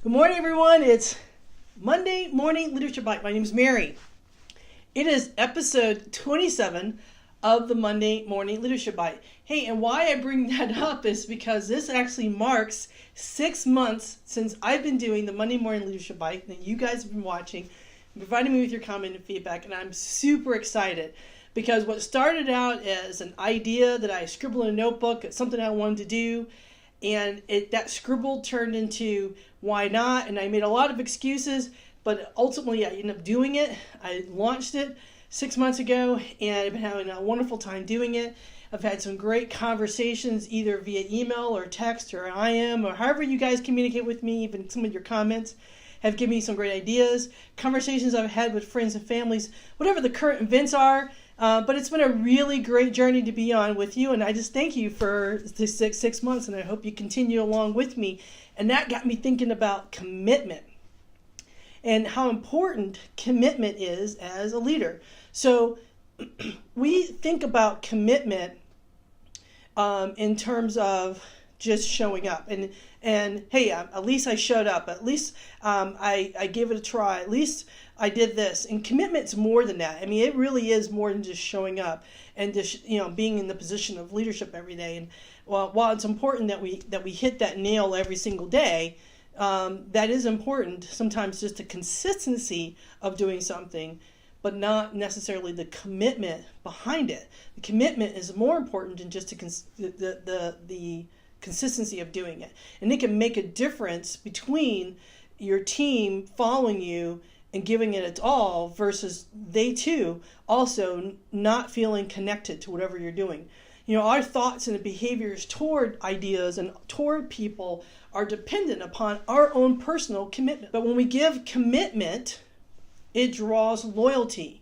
Good morning, everyone. It's Monday Morning Leadership Bite. My name is Mary. It is episode 27 of the Monday Morning Leadership Bite. Hey, and why I bring that up is because this actually marks 6 months since I've been doing the Monday Morning Leadership Bite that you guys have been watching, providing me with your comment and feedback, and I'm super excited because what started out as an idea that I scribbled in a notebook, it's something I wanted to do, and that scribble turned into why not, and I made a lot of excuses, but ultimately I ended up doing it. I launched it 6 months ago, and I've been having a wonderful time doing it. I've had some great conversations either via email or text or IM or however you guys communicate with me. Even some of your comments have given me some great ideas. Conversations I've had with friends and families, whatever the current events are. But it's been a really great journey to be on with you, and I just thank you for this six months, and I hope you continue along with me. And that got me thinking about commitment and how important commitment is as a leader. So we think about commitment in terms of just showing up, and hey, at least I showed up. At least I gave it a try. At least I did this. And commitment's more than that. I mean, it really is more than just showing up and just being in the position of leadership every day. And while it's important that we hit that nail every single day, that is important. Sometimes just the consistency of doing something, but not necessarily the commitment behind it. The commitment is more important than just the consistency of doing it. And it can make a difference between your team following you and giving it its all versus they too also not feeling connected to whatever you're doing. Our thoughts and behaviors toward ideas and toward people are dependent upon our own personal commitment. But when we give commitment, it draws loyalty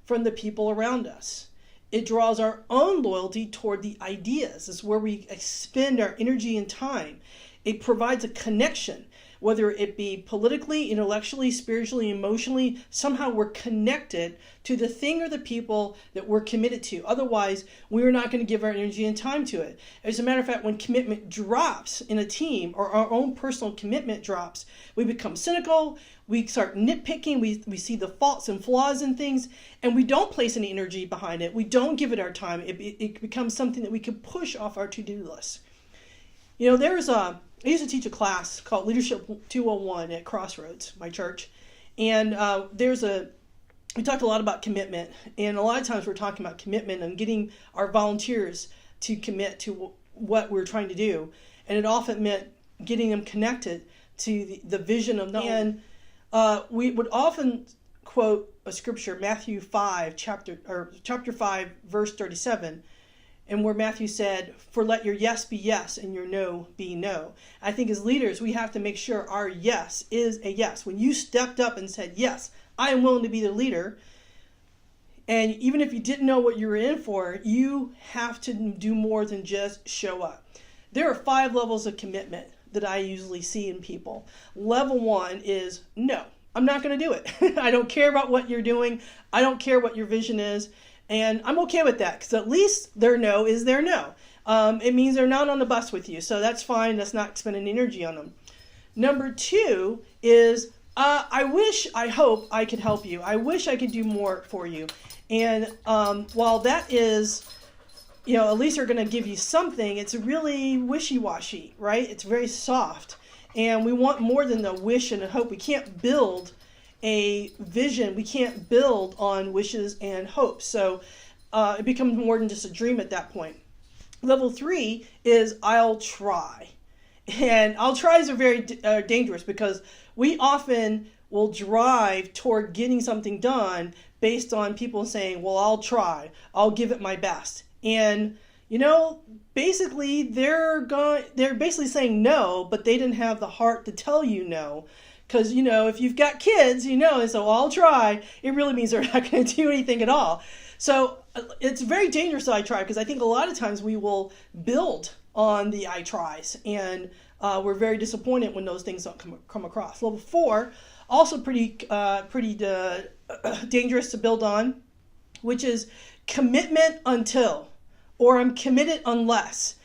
from the people around us. It draws our own loyalty toward the ideas. It's where we expend our energy and time. It provides a connection, whether it be politically, intellectually, spiritually, emotionally. Somehow we're connected to the thing or the people that we're committed to. Otherwise, we're not going to give our energy and time to it. As a matter of fact, when commitment drops in a team or our own personal commitment drops, we become cynical, we start nitpicking, we see the faults and flaws in things, and we don't place any energy behind it. We don't give it our time. It becomes something that we can push off our to-do list. I used to teach a class called Leadership 201 at Crossroads, my church. And we talked a lot about commitment. And a lot of times we're talking about commitment and getting our volunteers to commit to what we're trying to do. And it often meant getting them connected to the vision of knowing. And we would often quote a scripture, Matthew 5, chapter 5, verse 37. And where Matthew said, "For let your yes be yes and your no be no." I think as leaders, we have to make sure our yes is a yes. When you stepped up and said, "Yes, I am willing to be the leader," and even if you didn't know what you were in for, you have to do more than just show up. There are 5 levels of commitment that I usually see in people. Level 1 is, no, I'm not going to do it. I don't care about what you're doing. I don't care what your vision is. And I'm okay with that because at least their no is their no. It means they're not on the bus with you. So that's fine. That's not spending energy on them. Number 2 is I hope I could help you. I wish I could do more for you. And while that is, at least they're going to give you something, it's really wishy-washy, right? It's very soft. And we want more than the wish and a hope. We can't build a vision. We can't build on wishes and hopes. So it becomes more than just a dream at that point. Level 3 is I'll try. And I'll tries are very dangerous because we often will drive toward getting something done based on people saying, well, I'll try. I'll give it my best. And basically they're basically saying no, but they didn't have the heart to tell you no. Because, if you've got kids, and so I'll try, it really means they're not going to do anything at all. So it's very dangerous that I try, because I think a lot of times we will build on the I tries, and we're very disappointed when those things don't come across. Level 4, also pretty dangerous to build on, which is commitment until, or I'm committed unless.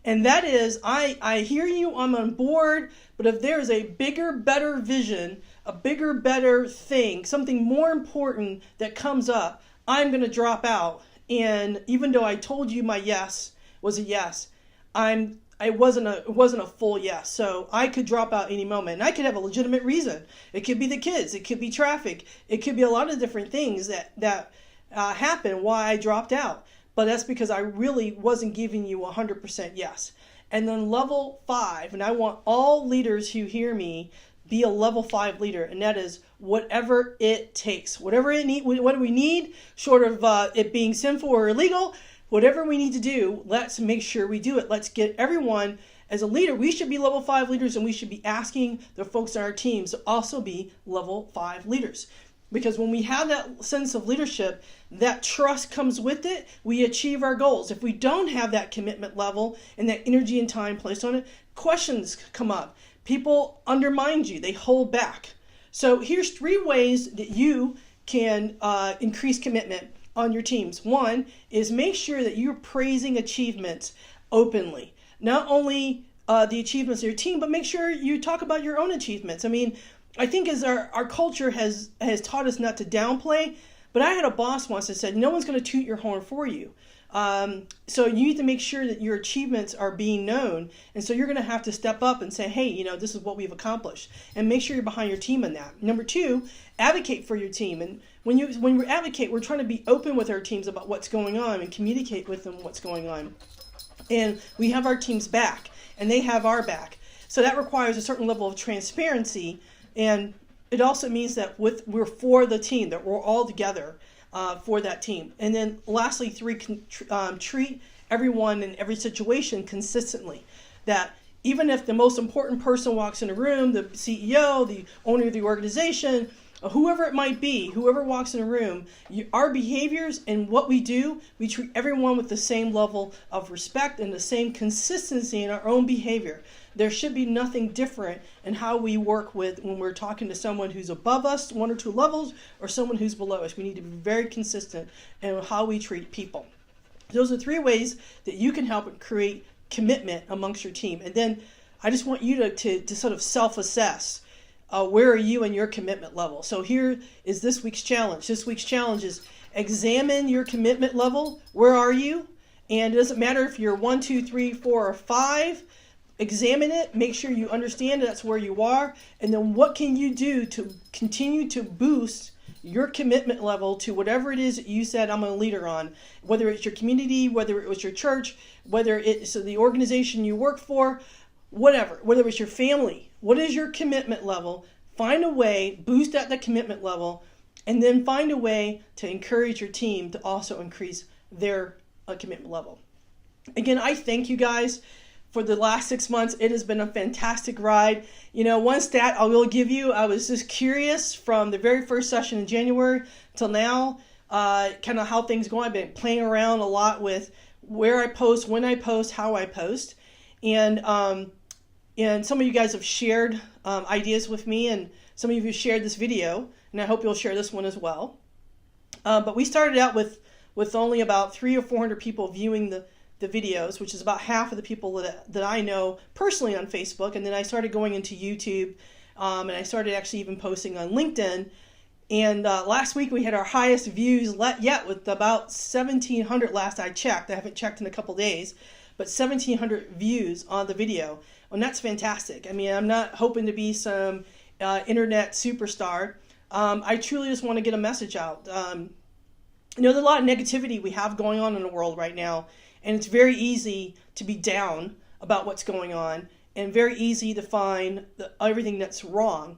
And that is, I hear you, I'm on board, but if there is a bigger, better vision, a bigger, better thing, something more important that comes up, I'm going to drop out. And even though I told you my yes was a yes, it wasn't a full yes. So I could drop out any moment, and I could have a legitimate reason. It could be the kids, it could be traffic, it could be a lot of different things that happen why I dropped out. But that's because I really wasn't giving you 100% yes. And then level 5, and I want all leaders who hear me be a level 5 leader, and that is whatever it takes, what do we need, short of it being sinful or illegal, whatever we need to do, let's make sure we do it. Let's get everyone, as a leader, we should be level 5 leaders, and we should be asking the folks on our teams to also be level 5 leaders. Because when we have that sense of leadership, that trust comes with it, we achieve our goals. If we don't have that commitment level and that energy and time placed on it, questions come up. People undermine you, they hold back. So here's 3 ways that you can increase commitment on your teams. One is make sure that you're praising achievements openly. Not only the achievements of your team, but make sure you talk about your own achievements. I mean, I think as our culture has taught us not to downplay, but I had a boss once that said, no one's going to toot your horn for you. So you need to make sure that your achievements are being known. And so you're going to have to step up and say, hey, this is what we've accomplished. And make sure you're behind your team in that. Number 2, advocate for your team. And when we advocate, we're trying to be open with our teams about what's going on and communicate with them what's going on. And we have our team's back, and they have our back. So that requires a certain level of transparency. And it also means that we're for the team, that we're all together for that team. And then lastly, 3, treat everyone in every situation consistently. That even if the most important person walks in a room, the CEO, the owner of the organization, whoever it might be, whoever walks in a room, our behaviors and what we do, we treat everyone with the same level of respect and the same consistency in our own behavior. There should be nothing different in how we work when we're talking to someone who's above us, 1 or 2 levels, or someone who's below us. We need to be very consistent in how we treat people. Those are 3 ways that you can help create commitment amongst your team. And then I just want you to sort of self-assess. Where are you in your commitment level? So here is this week's challenge. This week's challenge is examine your commitment level. Where are you? And it doesn't matter if you're 1, 2, 3, 4, or 5. Examine it. Make sure you understand that's where you are. And then what can you do to continue to boost your commitment level to whatever it is that you said I'm a leader on, whether it's your community, whether it was your church, whether it's the organization you work for, whatever, whether it's your family. What is your commitment level? Find a way, boost at the commitment level, and then find a way to encourage your team to also increase their commitment level. Again, I thank you guys for the last 6 months. It has been a fantastic ride. One stat I will give you, I was just curious from the very first session in January till now, kind of how things go. I've been playing around a lot with where I post, when I post, how I post. And some of you guys have shared ideas with me, and some of you have shared this video, and I hope you'll share this one as well. But we started out with only about 300 or 400 people viewing the videos, which is about half of the people that I know personally on Facebook. And then I started going into YouTube, and I started actually even posting on LinkedIn. And last week we had our highest views yet, with about 1,700 last I checked. I haven't checked in a couple days, but 1,700 views on the video. And that's fantastic. I mean, I'm not hoping to be some internet superstar. I truly just want to get a message out. There's a lot of negativity we have going on in the world right now, and it's very easy to be down about what's going on, and very easy to find everything that's wrong.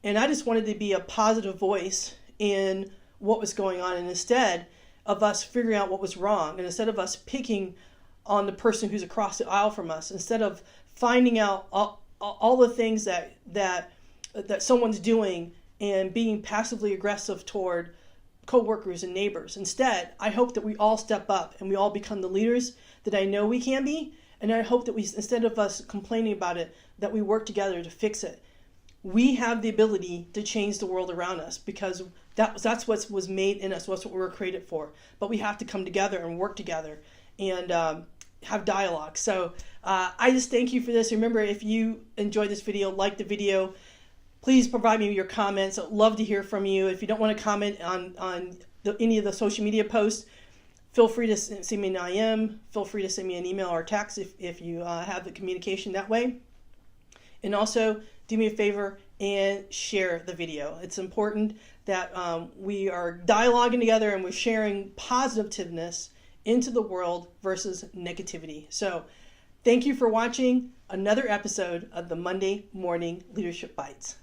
And I just wanted to be a positive voice in what was going on, and instead of us figuring out what was wrong, and instead of us picking on the person who's across the aisle from us, instead of finding out all the things that someone's doing and being passively aggressive toward coworkers and neighbors. Instead, I hope that we all step up and we all become the leaders that I know we can be. And I hope that we, instead of us complaining about it, that we work together to fix it. We have the ability to change the world around us, because that's what was made in us. That's what we were created for. But we have to come together and work together and have dialogue. So I just thank you for this. Remember, if you enjoyed this video, like the video, please provide me with your comments. I'd love to hear from you. If you don't want to comment on any of the social media posts, feel free to send me an IM. Feel free to send me an email or text if you have the communication that way. And also, do me a favor and share the video. It's important that we are dialoguing together and we're sharing positiveness into the world versus negativity. So, thank you for watching another episode of the Monday Morning Leadership Bites.